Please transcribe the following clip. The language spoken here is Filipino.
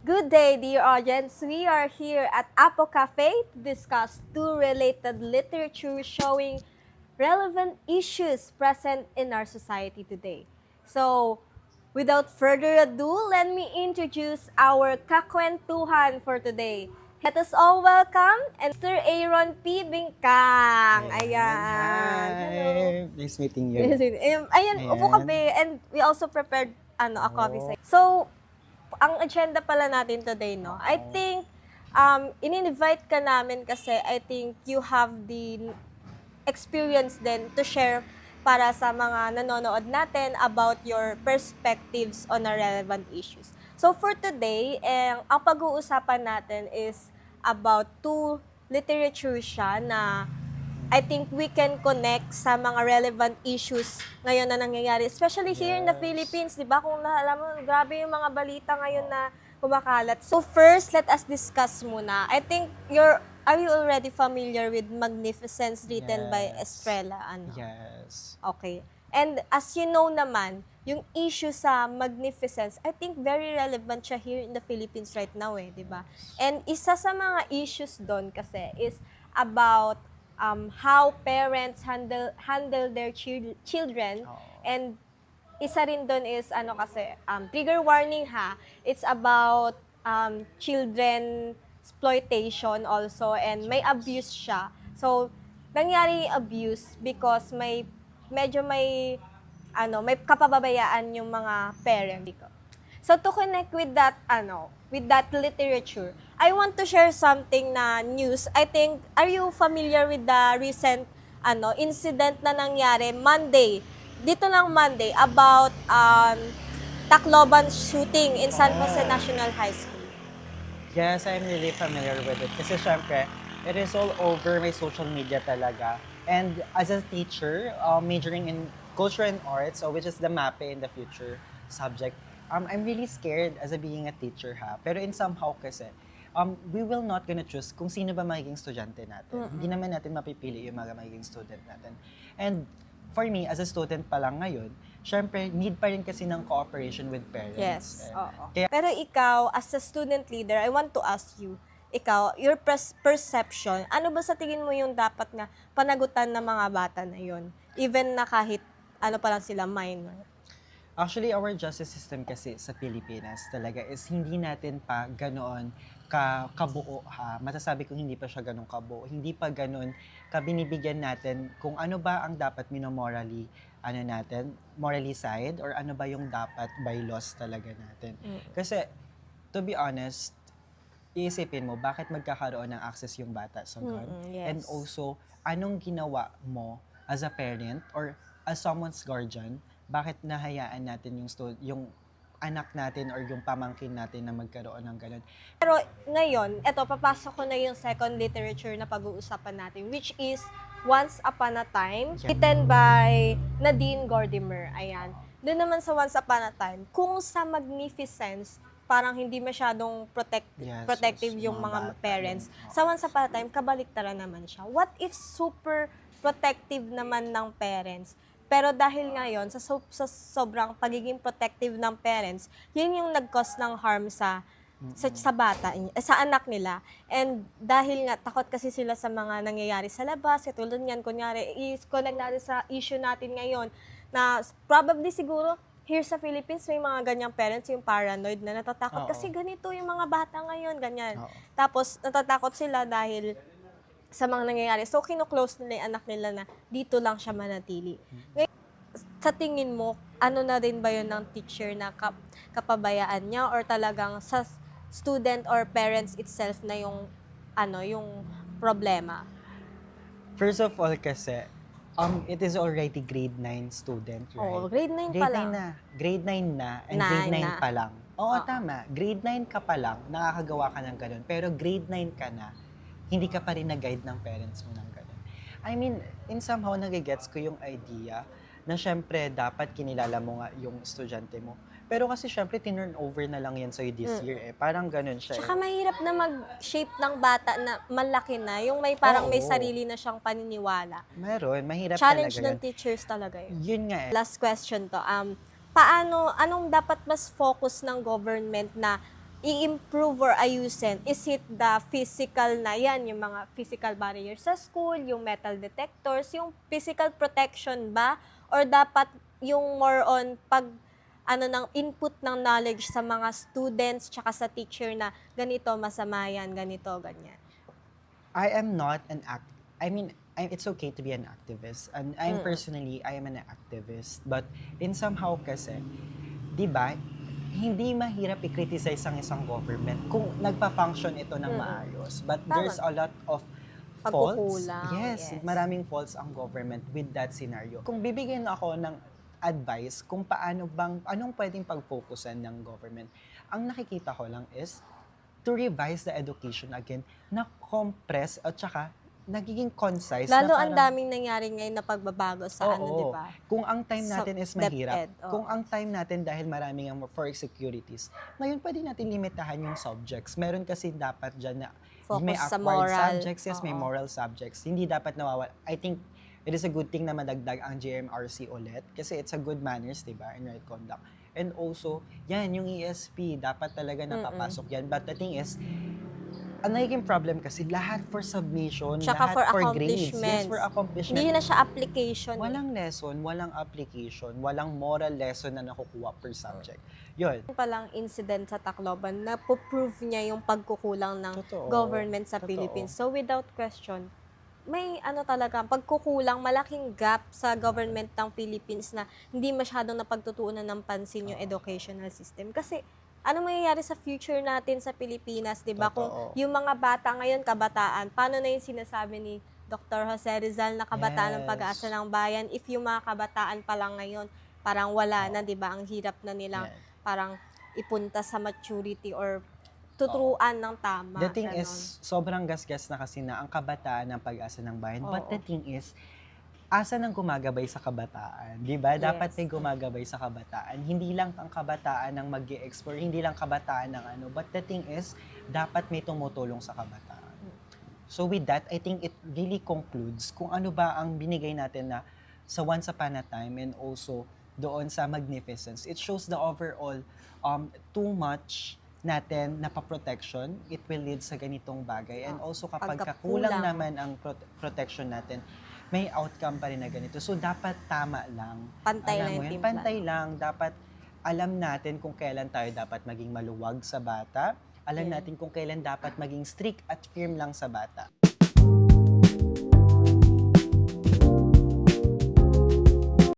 Good day, dear audience. We are here at Apo Cafe to discuss two related literature showing relevant issues present in our society today. So, without further ado, let me introduce our kakwentuhan for today. Let us all welcome Mr. Aaron P. Bingkang. Ayan. Hello. Hi! Nice meeting you. Ayan, upo ka Ayan. be. And we also prepared a coffee Oh, sa'yo. So, ang agenda pala natin today, no? I oo. think, in-invite ka namin kasi I think you have the experience din to share para sa mga nanonood natin about your perspectives on our relevant issues. So for today, ang pag-uusapan natin is about two literature siya na I think we can connect sa mga relevant issues ngayon na nangyayari. Especially here in the Yes. Philippines, di ba? Kung alam mo, grabe yung mga balita ngayon na kumakalat. So first, let us discuss muna. I think are you already familiar with Magnificence written by Yes. Estrella? Ano? Yes. Okay. And as you know naman, yung issue sa Magnificence, I think very relevant siya here in the Philippines right now di ba? And isa sa mga issues doon kasi is about how parents handle their children, Oo. and isa rin doon is kasi trigger warning ha. It's about children exploitation also, and may abuse siya. So nangyari yung abuse because may kapababayaan yung mga parents. So to connect with that literature, I want to share something na news. I think, are you familiar with the recent incident na nangyari Monday? Dito lang Monday about Tacloban shooting in San Jose Oh. National High School. Yes, I'm really familiar with it. Kasi syempre, it is all over my social media talaga. And as a teacher, majoring in culture and arts, which is the MAPE in the future subject, I'm really scared as a being a teacher Pero in somehow kasi, we will not gonna choose kung sino ba magiging estudyante natin. Hindi naman natin mapipili yung mga magiging student natin. And for me, as a student pa lang ngayon, syempre, need pa rin kasi ng cooperation with parents. Yes, oo. Kaya, Pero ikaw, as a student leader, I want to ask you, ikaw, your perception, ano ba sa tingin mo yung dapat na panagutan ng mga bata na yun? Even na kahit pa lang sila minor. actually, our justice system kasi sa Pilipinas talaga is hindi natin pa ganoon kabuo Masasabi kong hindi pa siya ganoon kabuo. Hindi pa ganoon binibigyan natin kung ano ba ang dapat morally side or ano ba yung dapat by laws talaga natin. Kasi, to be honest, iisipin mo, bakit magkakaroon ng access yung bata sa gun? Yes. And also, anong ginawa mo as a parent or as someone's guardian, bakit nahayaan natin yung anak natin or yung pamangkin natin na magkaroon ng ganun? Pero ngayon, papasok ko na yung second literature na pag-uusapan natin, which is Once Upon a Time, written by Nadine Gordimer. Ayan. Doon naman sa Once Upon a Time, kung sa Magnificence, parang hindi masyadong protective Yes, yung mga bata, parents. yun. Sa Once Upon a Time, kabaliktaran naman siya. What if super protective naman ng parents? Pero dahil ngayon, sa sobrang pagiging protective ng parents, yun yung nag-cause ng harm sa bata, sa anak nila. And dahil nga, takot kasi sila sa mga nangyayari sa labas, katulad yan, kunyari, i-connect natin sa issue natin ngayon, na probably siguro, here sa Philippines, may mga ganyang parents, yung paranoid na natatakot. Oo. Kasi ganito yung mga bata ngayon, ganyan. Oo. Tapos, natatakot sila dahil sa mga nangyayari. So, kino-close nila yung anak nila na dito lang siya manatili. Ngayon, sa tingin mo, ano na din ba yun ng teacher na kapabayaan niya or talagang sa student or parents itself na yung problema? First of all kasi, it is already grade 9 student, right? Oo, grade 9 pa lang. Grade 9 na, and grade 9 pa lang. Oo, tama. Grade 9 ka pa lang, nakakagawa ka ng ganun. Pero grade 9 ka na, hindi ka pa rin na-guide ng parents mo ng ganun. I mean, in somehow, nagigets ko yung idea na syempre, dapat kinilala mo nga yung estudyante mo. Pero kasi syempre, tinurn over na lang yan sa'yo this year Parang ganun siya Tsaka mahirap na mag-shape ng bata na malaki na, yung may parang may Oo. sarili na siyang paniniwala. Meron, mahirap Challenge talaga ng yan. teachers talaga yun. Yun nga Last question to. Anong dapat mas focus ng government na i-improve or ayusin? Is it the physical na yan, yung mga physical barriers sa school, yung metal detectors, yung physical protection ba? Or dapat yung more on ng input ng knowledge sa mga students tsaka sa teacher na ganito, masama yan, ganito, ganyan. I am not an I mean, it's okay to be an activist. And I'm Mm. personally, I am an activist. But in somehow kasi, di ba, hindi mahirap i-criticize ang isang government kung nagpa-function ito ng Mm-mm. maayos. But Tama. there's a lot of faults. Pagkukulang, Yes, yes. maraming faults ang government with that scenario. Kung bibigyan ako ng advice kung anong pwedeng pag-focusan ng government, ang nakikita ko lang is to revise the education again, na compress at saka nagiging concise. Lalo na ang daming nangyari ngayon na pagbabago sa Oo. di ba? Kung ang time Sa natin is DepEd, mahirap, oo. kung ang time natin dahil maraming ang for securities, ngayon pwede natin limitahan yung subjects. Meron kasi dapat dyan na Focus may sa acquired moral. subjects, yes, may Oo. moral subjects. Hindi dapat nawawala. I think it is a good thing na madagdag ang GMRC ulit kasi it's a good manners, di ba, and right conduct. And also, yan, yung ESP, dapat talaga napapasok yan. But the thing is, ang nagiging problem kasi lahat for submission, Tsaka lahat for for grades. accomplishments. Yes, for accomplishment. Hindi na siya application. Walang lesson, walang application, walang moral lesson na nakukuha per subject. Yun. Palang incident sa Tacloban na prove niya yung pagkukulang ng Totoo. government sa Totoo. Philippines. So without question, may talaga, pagkukulang, malaking gap sa government ng Philippines na hindi masyadong napagtutuunan ng pansin yung educational system. Kasi ano mangyayari sa future natin sa Pilipinas, di ba? Kung Totoo. yung mga bata ngayon, kabataan, paano na yung sinasabi ni Dr. Jose Rizal na kabataan ng Yes. pag-asa ng bayan if yung mga kabataan pa lang ngayon, parang wala na, di ba? Ang hirap na nilang Yan. parang ipunta sa maturity or tuturuan ng tama. The thing ganon. is, sobrang gasgas na kasi na ang kabataan ng pag-asa ng bayan. But Oo. the thing is, asa nang gumagabay sa kabataan? Di ba? Dapat Yes. may gumagabay sa kabataan. Hindi lang ang kabataan ng mag-explore, hindi lang kabataan ng ano. But the thing is, dapat may tumutulong sa kabataan. So with that, I think it really concludes kung ano ba ang binigay natin na sa Once Upon a Time and also doon sa Magnificence. It shows the overall too much natin na pa-protection, it will lead sa ganitong bagay. And also kapag Pagkakulang. kakulang naman ang protection natin, may outcome pa rin na ganito. So dapat tama lang. Pantay Alam na mo yung yan, timpla. pantay lang. Dapat alam natin kung kailan tayo dapat maging maluwag sa bata. Alam Yeah. natin kung kailan dapat maging strict at firm lang sa bata.